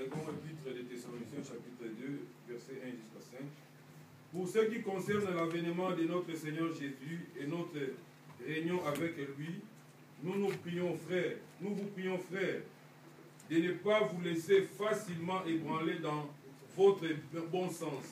Second épître des Thessaloniciens, chapitre 2, versets 1 jusqu'à 5. Pour ce qui concerne l'avènement de notre Seigneur Jésus et notre réunion avec lui, nous vous prions, frères, de ne pas vous laisser facilement ébranler dans votre bon sens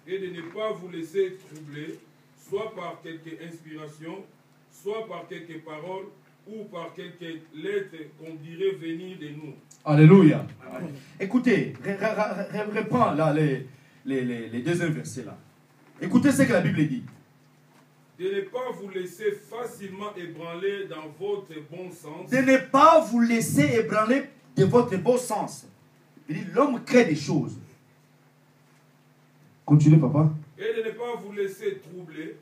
et de ne pas vous laisser troubler, soit par quelque inspiration, soit par quelques paroles ou par quelques lettres qu'on dirait venir de nous. Alléluia. Amen. Écoutez, reprends là les deuxièmes versets là. Écoutez ce que la Bible dit. De ne pas vous laisser facilement ébranler dans votre bon sens. De ne pas vous laisser ébranler de votre bon sens. Il dit, l'homme crée des choses. Continuez, papa. Et de ne pas vous laisser troubler,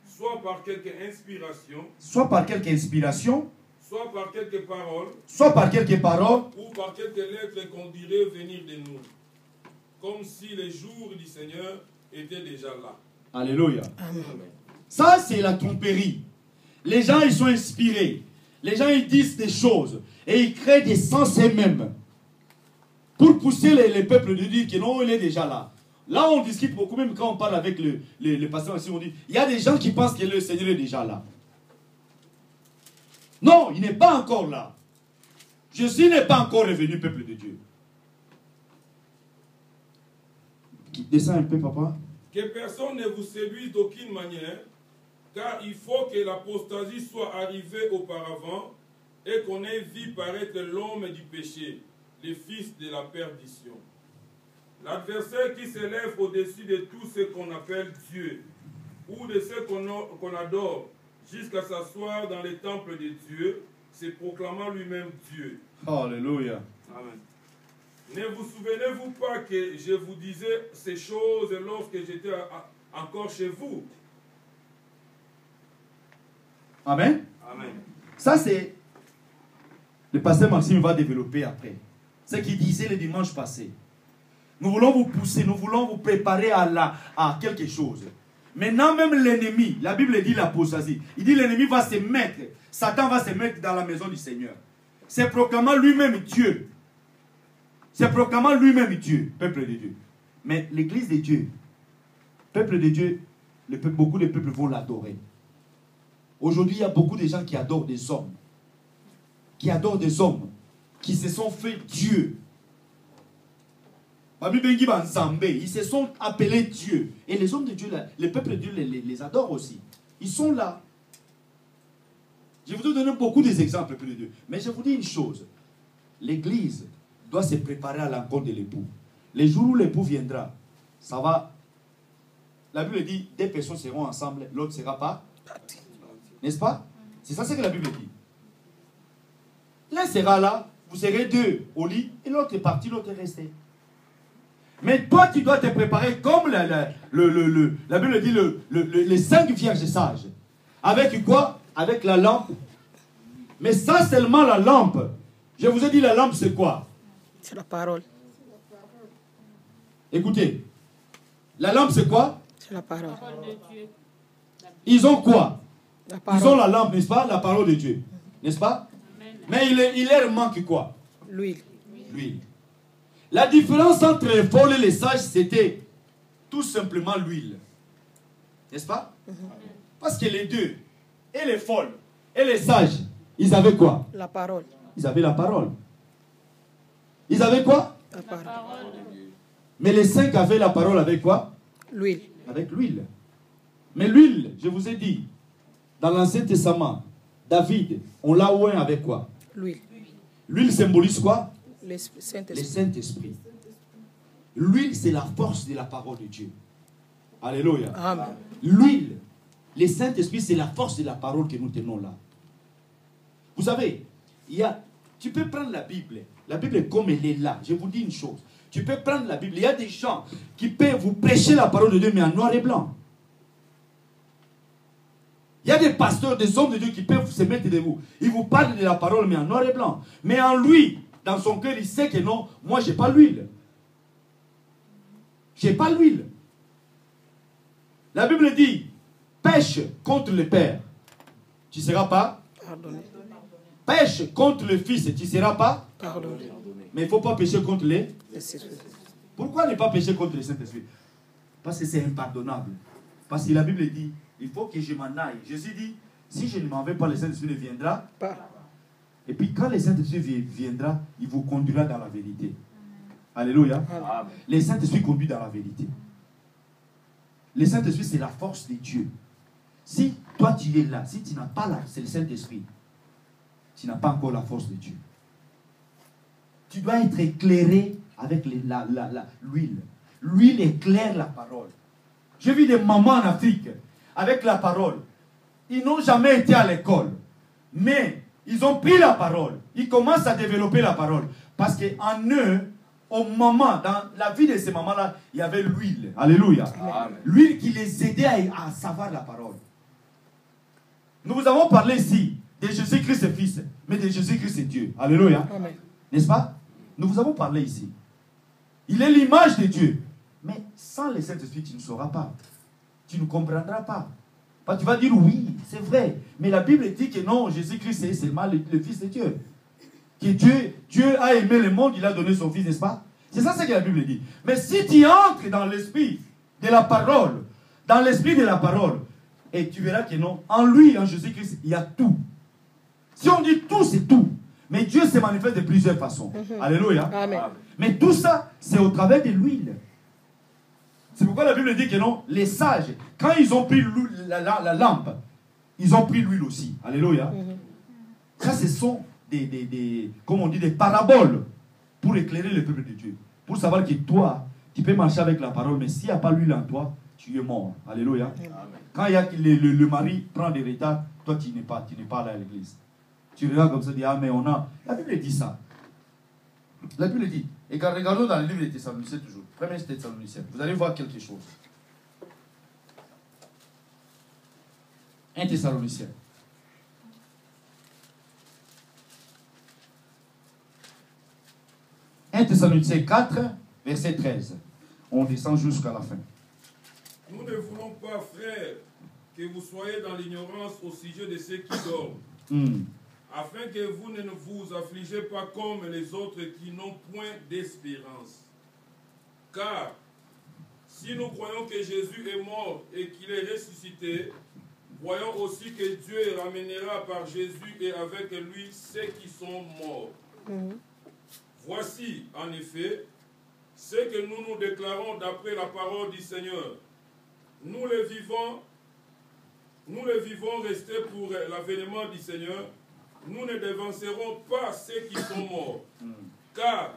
soit par quelque inspiration, soit par quelque inspiration, soit par quelques paroles, soit par quelques paroles, ou par quelques lettres qu'on dirait venir de nous, comme si les jours du Seigneur étaient déjà là. Alléluia. Amen. Ça, c'est la tromperie. Les gens, ils sont inspirés. Les gens, ils disent des choses. Et ils créent des sens eux-mêmes. Pour pousser les peuples de dire que non, il est déjà là. Là, on discute beaucoup, même quand on parle avec le pasteur ici, on dit, il y a des gens qui pensent que le Seigneur est déjà là. Non, il n'est pas encore là. Jésus n'est pas encore revenu, peuple de Dieu. Descends un peu, papa. Que personne ne vous séduise d'aucune manière, car il faut que l'apostasie soit arrivée auparavant et qu'on ait vu paraître l'homme du péché, le fils de la perdition. L'adversaire qui s'élève au-dessus de tout ce qu'on appelle Dieu, ou de ce qu'on adore, jusqu'à s'asseoir dans les temples de Dieu, se proclamant lui-même Dieu. Alléluia. Amen. Ne vous souvenez-vous pas que je vous disais ces choses lorsque j'étais encore chez vous? Amen. Amen. Ça, c'est... Le pasteur Maxime va développer après. Ce qu'il disait le dimanche passé. Nous voulons vous pousser, nous voulons vous préparer à quelque chose. Maintenant, même l'ennemi, la Bible dit l'apostasie. Il dit l'ennemi va se mettre, Satan va se mettre dans la maison du Seigneur. C'est proclamant lui-même Dieu. C'est proclamant lui-même Dieu, peuple de Dieu. Mais l'église de Dieu, peuple de Dieu, beaucoup de peuples vont l'adorer. Aujourd'hui, il y a beaucoup de gens qui adorent des hommes. Qui adorent des hommes. Qui se sont fait Dieu. Ils se sont appelés Dieu. Et les hommes de Dieu, les peuples de Dieu les adorent aussi. Ils sont là. Je vais vous donner beaucoup d'exemples, peuple de Dieu. Mais je vous dis une chose. L'église doit se préparer à l'encontre de l'époux. Les jours où l'époux viendra, ça va. La Bible dit, deux personnes seront ensemble, l'autre ne sera pas. N'est-ce pas? C'est ça ce que la Bible dit. L'un sera là, vous serez deux au lit, et l'autre est parti, l'autre est resté. Mais toi, tu dois te préparer comme la Bible dit les 5 vierges sages. Avec quoi? Avec la lampe. Mais ça seulement la lampe. Je vous ai dit la lampe c'est quoi? C'est la parole. Écoutez. La lampe c'est quoi? C'est la parole. Ils ont quoi? La parole. Ils ont la lampe, n'est-ce pas? La parole de Dieu. N'est-ce pas? Mais il leur manque quoi? L'huile. L'huile. La différence entre les folles et les sages, c'était tout simplement l'huile. N'est-ce pas? Parce que les deux, et les folles, et les sages, ils avaient quoi? La parole. Ils avaient la parole. Ils avaient quoi? La parole. Mais les 5 avaient la parole avec quoi? L'huile. Avec l'huile. Mais l'huile, je vous ai dit, dans l'Ancien Testament, David, on l'a oint avec quoi? L'huile. L'huile symbolise quoi? Le Le Saint-Esprit. Saint-Esprit. L'huile, c'est la force de la parole de Dieu. Alléluia. Amen. L'huile, le Saint-Esprit, c'est la force de la parole que nous tenons là. Vous savez, tu peux prendre la Bible comme elle est là. Je vous dis une chose. Tu peux prendre la Bible. Il y a des gens qui peuvent vous prêcher la parole de Dieu, mais en noir et blanc. Il y a des pasteurs, des hommes de Dieu qui peuvent se mettre de vous. Ils vous parlent de la parole, mais en noir et blanc. Mais en lui, dans son cœur, il sait que non, moi, je n'ai pas l'huile. Je n'ai pas l'huile. La Bible dit, pêche contre le Père, tu ne seras pas Pardonnez. pêche contre le Fils, tu ne seras pas Pardonnez. Mais il ne faut pas pécher contre les... L'Esprit. Pourquoi ne pas pécher contre le Saint-Esprit? Parce que c'est impardonnable. Parce que la Bible dit, il faut que je m'en aille. Jésus dit, si je ne m'en vais pas, le Saint-Esprit ne viendra Pas. Et puis quand le Saint-Esprit viendra, il vous conduira dans la vérité. Alléluia. Amen. Le Saint-Esprit conduit dans la vérité. Le Saint-Esprit, c'est la force de Dieu. Si toi tu es là, si tu n'as pas là, c'est le Saint-Esprit, tu n'as pas encore la force de Dieu. Tu dois être éclairé avec l'huile. L'huile éclaire la parole. J'ai vu des mamans en Afrique avec la parole. Ils n'ont jamais été à l'école. Mais ils ont pris la parole. Ils commencent à développer la parole. Parce qu'en eux, au moment, dans la vie de ces mamans-là, il y avait l'huile. Alléluia. L'huile qui les aidait à savoir la parole. Nous vous avons parlé ici de Jésus-Christ Fils, mais de Jésus-Christ Dieu. Alléluia. Amen. N'est-ce pas? Nous vous avons parlé ici. Il est l'image de Dieu. Mais sans le Saint-Esprit, tu ne sauras pas. Tu ne comprendras pas. Tu vas dire oui, c'est vrai. Mais la Bible dit que non, Jésus-Christ c'est seulement le Fils de Dieu. Que Dieu a aimé le monde, il a donné son Fils, n'est-ce pas? C'est ça ce que la Bible dit. Mais si tu entres dans l'esprit de la parole, dans l'esprit de la parole, et tu verras que non, en lui, en Jésus-Christ, il y a tout. Si on dit tout, c'est tout. Mais Dieu se manifeste de plusieurs façons. Alléluia. Amen. Mais tout ça, c'est au travers de l'huile. C'est pourquoi la Bible dit que non, les sages, quand ils ont pris la lampe, ils ont pris l'huile aussi. Alléluia. Ça, ce sont comme on dit, des paraboles pour éclairer le peuple de Dieu. Pour savoir que toi, tu peux marcher avec la parole, mais s'il n'y a pas l'huile en toi, tu es mort. Alléluia. Amen. Quand il y a le mari prend des retards, toi, tu n'es pas là à l'église. Tu regardes comme ça, tu dis, ah, mais on a... La Bible dit ça. La Bible dit, et regardons dans le livre des Thessaloniciens toujours. Premier Thessaloniciens. Vous allez voir quelque chose. 1 Thessaloniciens. Thessaloniciens 4, verset 13. On descend jusqu'à la fin. Nous ne voulons pas, frères, que vous soyez dans l'ignorance au sujet de ceux qui dorment, afin que vous ne vous affligez pas comme les autres qui n'ont point d'espérance. Car si nous croyons que Jésus est mort et qu'il est ressuscité, voyons aussi que Dieu ramènera par Jésus et avec lui ceux qui sont morts. Voici, en effet, ce que nous nous déclarons d'après la parole du Seigneur. Nous les vivons restés pour l'avènement du Seigneur. Nous ne devancerons pas ceux qui sont morts. Car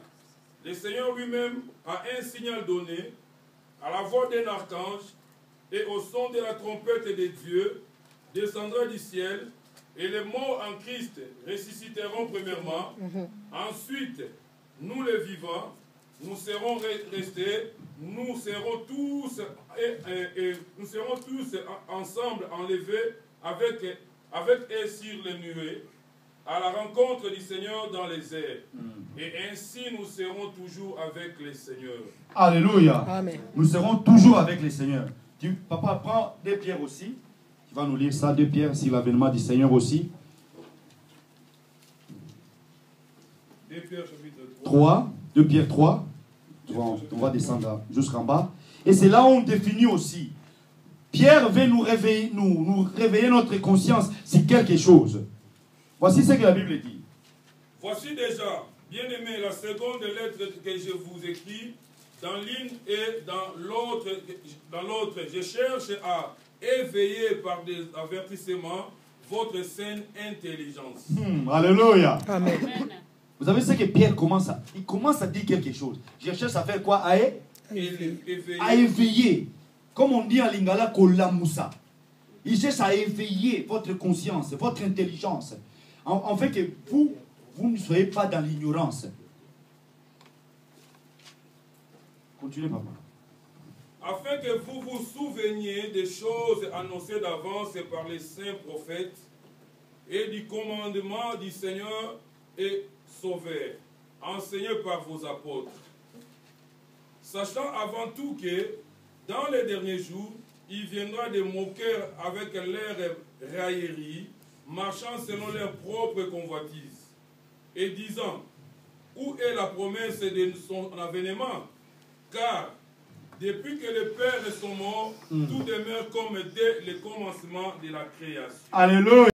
le Seigneur lui-même a un signal donné, à la voix d'un archange, et au son de la trompette de Dieu, descendra du ciel, et les morts en Christ ressusciteront premièrement. Ensuite, nous les vivants, nous serons restés, nous serons tous ensemble enlevés avec eux sur les nuées, à la rencontre du Seigneur dans les airs. Et ainsi nous serons toujours avec le Seigneur. Alléluia. Amen. Nous serons toujours avec le Seigneur. Papa, prends 2 Pierre aussi. Tu vas nous lire ça, 2 Pierre, sur l'avènement du Seigneur aussi. 2 Pierre chapitre 2 Pierre 3. On va descendre jusqu'en bas. Et c'est là où on définit aussi. Pierre veut nous réveiller notre conscience sur quelque chose. Voici ce que la Bible dit. Voici déjà, bien-aimé, la seconde lettre que je vous écris, dans l'une et dans l'autre, je cherche à éveiller par des avertissements votre saine intelligence. Alléluia. Amen. Vous savez ce que Pierre commence à dire quelque chose. Je cherche à faire quoi? À éveiller. Comme on dit en lingala, kolamusa. Il cherche à éveiller votre conscience, votre intelligence. En fait que vous ne soyez pas dans l'ignorance. Continuez, papa. Afin que vous vous souveniez des choses annoncées d'avance par les saints prophètes et du commandement du Seigneur et Sauveur, enseigné par vos apôtres. Sachant avant tout que, dans les derniers jours, il viendra des moqueurs avec leur raillerie, marchant selon leurs propres convoitises, et disant, Où est la promesse de son avènement? Car depuis que les pères sont morts, tout demeure comme dès le commencement de la création. Alléluia.